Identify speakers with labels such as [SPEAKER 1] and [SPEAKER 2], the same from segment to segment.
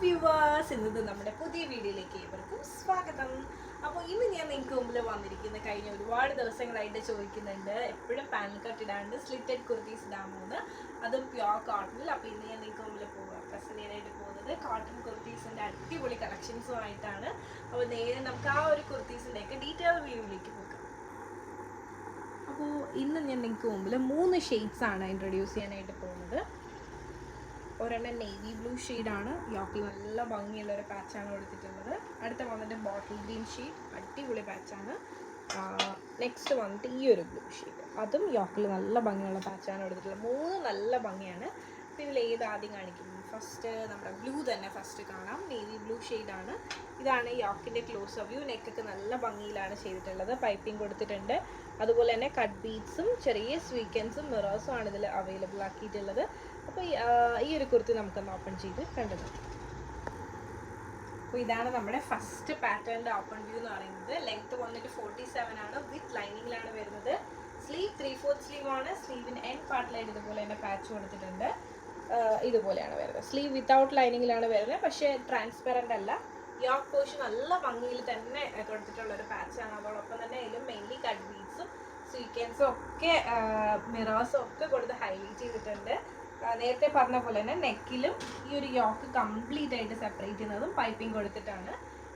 [SPEAKER 1] Viewers, ഇന്നത്തെ നമ്മുടെ പുതിയ വീഡിയോയിലേക്ക് ഏവർക്കും സ്വാഗതം. അപ്പോൾ ഇന്ന് ഞാൻ നിങ്ങൾക്ക് മുമ്പിൽ വന്നിരിക്കുന്ന കഴിഞ്ഞ ഒരുപാട് ദിവസങ്ങളായിട്ട് ചോദിക്കുന്നുണ്ട്, എപ്പോഴും പാനൽ കട്ട് ഇടാണ്ട് സ്ലിറ്റഡ് കുർത്തീസ് ഇടാമെന്ന്, അതും പ്യോർ കോട്ടണിൽ. അപ്പോൾ ഇന്ന് ഞാൻ നിങ്ങൾക്ക് മുമ്പിൽ പ്രസന്റ് ചെയ്യാനായിട്ട് പോകുന്നത് കോട്ടൺ കുർത്തീസിൻ്റെ അടിപൊളി കളക്ഷൻസുമായിട്ടാണ്. അപ്പോൾ നേരെ നമുക്ക് ആ ഒരു കുർത്തീസിൻ്റെയൊക്കെ ഡീറ്റെയിൽ വ്യൂവിലേക്ക് പോകാം. അപ്പോൾ ഇന്ന് ഞാൻ നിങ്ങൾക്ക് മുമ്പിൽ 3 ഷെയ്ഡ്സാണ് ഇൻട്രൊഡ്യൂസ് ചെയ്യാനായിട്ട് പോകുന്നത്. ഒരെണ്ണം നേവി ബ്ലൂ ഷെയ്ഡാണ്, യോക്കിൽ നല്ല ഭംഗിയുള്ളൊരു പാച്ചാണ് കൊടുത്തിട്ടുള്ളത്. അടുത്ത വന്നിട്ട് ബോട്ടിൽ ഗ്രീൻ ഷെയ്ഡ്, അടിപൊളി പാച്ചാണ്. നെക്സ്റ്റ് വന്നിട്ട് ഈ ഒരു ബ്ലൂ ഷെയ്ഡ്, അതും യോക്കിൽ നല്ല ഭംഗിയുള്ള പാച്ചാണ് കൊടുത്തിട്ടുള്ളത്. 3 നല്ല ഭംഗിയാണ്. അപ്പോൾ ഇതിൽ ഏത് ആദ്യം കാണിക്കും? ഫസ്റ്റ് നമ്മുടെ ബ്ലൂ തന്നെ ഫസ്റ്റ് കാണാം. നേവി ബ്ലൂ ഷെയ്ഡാണ്. ഇതാണ് യോക്കിൻ്റെ ക്ലോസ് വ്യൂ. നെക്കൊക്കെ നല്ല ഭംഗിയിലാണ് ചെയ്തിട്ടുള്ളത്, പൈപ്പിംഗ് കൊടുത്തിട്ടുണ്ട്. അതുപോലെ തന്നെ കട്ട് ബീഡ്സും ചെറിയ സ്വീക്കൻസും മിറേഴ്സും ആണ് ഇതിൽ അവൈലബിൾ ആക്കിയിട്ടുള്ളത്. അപ്പോൾ ഈ ഒരു കുർത്തി നമുക്കൊന്ന് ഓപ്പൺ ചെയ്ത് കണ്ടത്. അപ്പോൾ ഇതാണ് നമ്മുടെ ഫസ്റ്റ് പാറ്റേണിൻ്റെ ഓപ്പൺ വ്യൂ എന്ന് പറയുന്നത്. ലെങ്ത് വന്നിട്ട് 47 ആണ്, വിത്ത് ലൈനിങ്ങിലാണ് വരുന്നത്. സ്ലീവ് 3/4 സ്ലീവ് ആണ്. സ്ലീവിന് എൻഡ് പാർട്ടിലായിട്ട് ഇതുപോലെ തന്നെ പാച്ച് കൊടുത്തിട്ടുണ്ട്. ഇതുപോലെയാണ് വരുന്നത്. സ്ലീവ് വിത്തൗട്ട് ലൈനിങ്ങിലാണ് വരുന്നത്, പക്ഷേ ട്രാൻസ്പെറൻ്റ് അല്ല. യോക്ക് പോർഷൻ നല്ല ഭംഗിയിൽ തന്നെ കൊടുത്തിട്ടുള്ളൊരു പാച്ചാണ്. അതോടൊപ്പം തന്നെ അതിലും മെയിൻലി കട്ട് ബീഡ്സും സ്വീക്കൻസും ഒക്കെ മിറേഴ്സും ഒക്കെ കൊടുത്ത് ഹൈലൈറ്റ് ചെയ്തിട്ടുണ്ട്. നേരത്തെ പറഞ്ഞ പോലെ തന്നെ നെക്കിലും ഈ ഒരു യോക്ക് കംപ്ലീറ്റ് ആയിട്ട് സെപ്പറേറ്റ് ചെയ്യുന്നതും പൈപ്പിംഗ് കൊടുത്തിട്ടാണ്.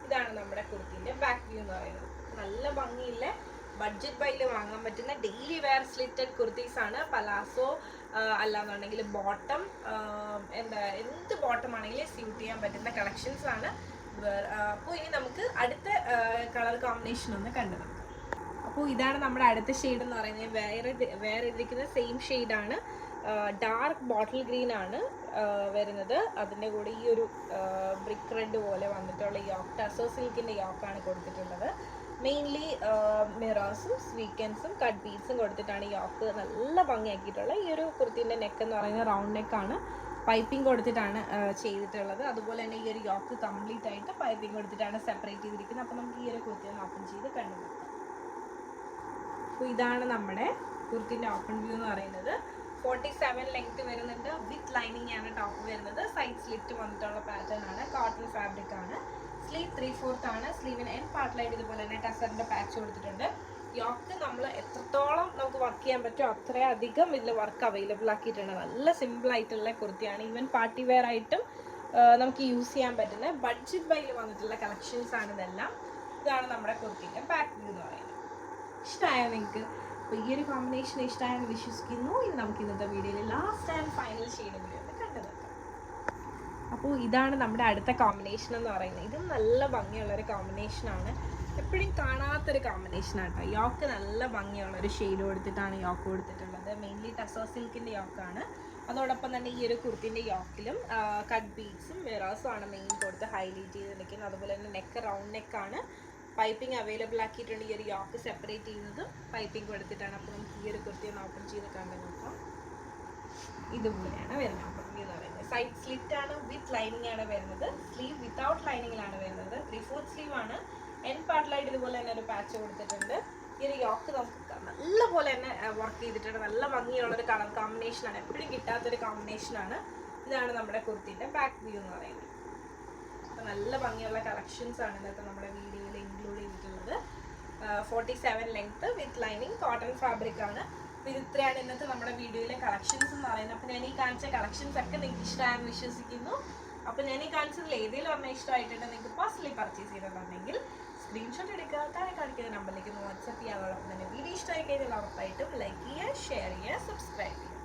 [SPEAKER 1] ഇതാണ് നമ്മുടെ കുർത്തിൻ്റെ ബാക്ക് വ്യൂ എന്ന് പറയുന്നത്. നല്ല ഭംഗിയില്ല, ബഡ്ജറ്റ് ബൈയിൽ വാങ്ങാൻ പറ്റുന്ന ഡെയിലി വെയർ സ്ലിറ്റഡ് കുർത്തീസാണ്. പലാസോ അല്ലാന്നുണ്ടെങ്കിൽ ബോട്ടം, എന്ത് ബോട്ടം ആണെങ്കിലും സ്യൂട്ട് ചെയ്യാൻ പറ്റുന്ന കളക്ഷൻസ് ആണ്. അപ്പോൾ ഇനി നമുക്ക് അടുത്ത കളർ കോമ്പിനേഷൻ ഒന്ന് കണ്ടു നോക്കാം. അപ്പോൾ ഇതാണ് നമ്മുടെ അടുത്ത ഷെയ്ഡ് എന്ന് പറയുന്നത്. വേറെ ഇരിക്കുന്ന സെയിം ഷെയ്ഡാണ്. ഡാർക്ക് ബോട്ടിൽ ഗ്രീൻ ആണ് വരുന്നത്. അതിൻ്റെ കൂടെ ഈ ഒരു ബ്രിക്ക് റെഡ് പോലെ വന്നിട്ടുള്ള യോക്ക്, ടസോ സിൽക്കിൻ്റെ യോക്കാണ് കൊടുത്തിട്ടുള്ളത്. മെയിൻലി മിറേഴ്സും സ്വീക്കൻസും കട്ട് ബീഡ്സും കൊടുത്തിട്ടാണ് യോക്ക് നല്ല ഭംഗിയാക്കിയിട്ടുള്ളത്. ഈ ഒരു കുർത്തീൻ്റെ നെക്ക് എന്ന് പറയുന്നത് റൗണ്ട് നെക്കാണ്, പൈപ്പിംഗ് കൊടുത്തിട്ടാണ് ചെയ്തിട്ടുള്ളത്. അതുപോലെ തന്നെ ഈ ഒരു യോക്ക് കംപ്ലീറ്റ് ആയിട്ട് പൈപ്പിംഗ് കൊടുത്തിട്ടാണ് സെപ്പറേറ്റ് ചെയ്തിരിക്കുന്നത്. അപ്പോൾ നമുക്ക് ഈ ഒരു കുർത്തി ഒന്ന് ഓപ്പൺ ചെയ്ത് കണ്ടു നോക്കാം. അപ്പോൾ ഇതാണ് നമ്മുടെ കുർത്തിൻ്റെ ഓപ്പൺ വ്യൂ എന്ന് പറയുന്നത്. 47 ലെങ്ത് വരുന്നുണ്ട്, വിത്ത് ലൈനിങ് ആണ് ടോപ്പ് വരുന്നത്. സൈഡ് സ്ലിറ്റ് വന്നിട്ടുള്ള പാറ്റേൺ ആണ്, കോട്ടൺ ഫാബ്രിക് ആണ്. സ്ലീവ് 3/4 ആണ്. സ്ലീവിന് എൻഡ് പാർട്ടിലായിട്ട് ഇതുപോലെ തന്നെ ടസറിൻ്റെ പാച്ച് കൊടുത്തിട്ടുണ്ട്. യോക്ക് നമ്മൾ എത്രത്തോളം നമുക്ക് വർക്ക് ചെയ്യാൻ പറ്റുമോ അത്രയധികം ഇതിൽ വർക്ക് അവൈലബിൾ ആക്കിയിട്ടുണ്ട്. നല്ല സിമ്പിൾ ആയിട്ടുള്ള കുർത്തിയാണ്. ഈവൻ പാർട്ടി വെയർ ആയിട്ടും നമുക്ക് യൂസ് ചെയ്യാൻ പറ്റുന്ന ബഡ്ജറ്റ് ബൈയിൽ വന്നിട്ടുള്ള കളക്ഷൻസ് ആണ് ഇതെല്ലാം. ഇതാണ് നമ്മുടെ കുർത്തിൻ്റെ ബാക്ക് വ്യൂ എന്ന് പറയുന്നത്. ഇഷ്ടമായോ നിങ്ങൾക്ക്? അപ്പോൾ ഈ ഒരു കോമ്പിനേഷൻ ഇഷ്ടമായെന്ന് വിശ്വസിക്കുന്നു. ഇനി നമുക്ക് ഇന്നത്തെ വീഡിയോയിൽ ലാസ്റ്റ് ആൻഡ് ഫൈനൽ ഷെയ്ഡ് കൂടി ഒന്ന് കണ്ടു നോക്കാം. അപ്പോൾ ഇതാണ് നമ്മുടെ അടുത്ത കോമ്പിനേഷൻ എന്ന് പറയുന്നത്. ഇതും നല്ല ഭംഗിയുള്ളൊരു കോമ്പിനേഷനാണ്, എപ്പോഴും കാണാത്തൊരു കോമ്പിനേഷനാണ് കേട്ടോ. യോക്ക് നല്ല ഭംഗിയുള്ളൊരു ഷെയ്ഡ് കൊടുത്തിട്ടാണ് യോക്ക് കൊടുത്തിട്ടുള്ളത്. മെയിൻലി ടസോ സിൽക്കിൻ്റെ യോക്കാണ്. അതോടൊപ്പം തന്നെ ഈ ഒരു കുർത്തിൻ്റെ യോക്കിലും കട്ട് ബീഡ്സും മിറേഴ്സും ആണ് മെയിൻ കൊടുത്ത് ഹൈലൈറ്റ് ചെയ്ത് നിൽക്കുന്നത്. അതുപോലെ തന്നെ നെക്ക് റൗണ്ട് നെക്കാണ്, പൈപ്പിംഗ് അവൈലബിൾ ആക്കിയിട്ടുണ്ട്. ഈ ഒരു യോക്ക് സെപ്പറേറ്റ് ചെയ്യുന്നതും പൈപ്പിംഗ് കൊടുത്തിട്ടാണ്. അപ്പോൾ നമുക്ക് ഈ ഒരു കുർത്തി ഒന്ന് ഓപ്പൺ ചെയ്ത് കണ്ടു നോക്കാം. ഇതുപോലെയാണ് വരുന്നത് ഓപ്പൺ വ്യൂ എന്ന് പറയുന്നത്. സൈഡ് സ്ലിറ്റ് ആണ്, വിത്ത് ലൈനിങ് ആണ് വരുന്നത്. സ്ലീവ് വിത്തൗട്ട് ലൈനിങ്ങിലാണ് വരുന്നത്. 3/4 സ്ലീവ് ആണ്. എൻഡ് പാർട്ടിലായിട്ട് ഇതുപോലെ തന്നെ ഒരു പാച്ച് കൊടുത്തിട്ടുണ്ട്. ഈ ഒരു യോക്ക് നമുക്ക് നല്ലപോലെ തന്നെ വർക്ക് ചെയ്തിട്ടുണ്ട്. നല്ല ഭംഗിയുള്ളൊരു കളർ കോമ്പിനേഷനാണ്, എപ്പോഴും കിട്ടാത്തൊരു കോമ്പിനേഷനാണ്. ഇതാണ് നമ്മുടെ കുർത്തിൻ്റെ ബാക്ക് വ്യൂ എന്ന് പറയുന്നത്. അപ്പോൾ നല്ല ഭംഗിയുള്ള കളക്ഷൻസ് ആണ് ഇന്നത്തെ നമ്മുടെ വീഡിയോയിൽ ഇൻക്ലൂഡ് ചെയ്തിട്ടുള്ളത്. 47 length, with lining, cotton fabric ആണ്. അപ്പോൾ ഇത് ഇത്രയാണ് ഇന്നത്തെ നമ്മുടെ വീഡിയോയിലെ കളക്ഷൻസ് എന്ന് പറയുന്നത്. അപ്പോൾ ഞാൻ ഈ കാണിച്ച കളക്ഷൻസ് ഒക്കെ നിങ്ങൾക്ക് ഇഷ്ടമായെന്ന് വിശ്വസിക്കുന്നു. അപ്പോൾ ഞാൻ ഈ കാണിച്ചതിൽ ഏതെങ്കിലും ഒരെണ്ണം ഇഷ്ടമായിട്ടുണ്ട് നിങ്ങൾക്ക് പേഴ്സണലി പർച്ചേസ് ചെയ്തിട്ടുണ്ടെങ്കിൽ സ്ക്രീൻഷോട്ട് എടുക്കുക, താഴെ കാണിക്കുന്ന നമ്പറിലേക്ക് വാട്സപ്പ് ചെയ്യുക. അതോടൊപ്പം തന്നെ വീഡിയോ ഇഷ്ടമായി കഴിഞ്ഞാൽ ഉറപ്പായിട്ടും ലൈക്ക് ചെയ്യുക, ഷെയർ ചെയ്യുക, സബ്സ്ക്രൈബ് ചെയ്യുക.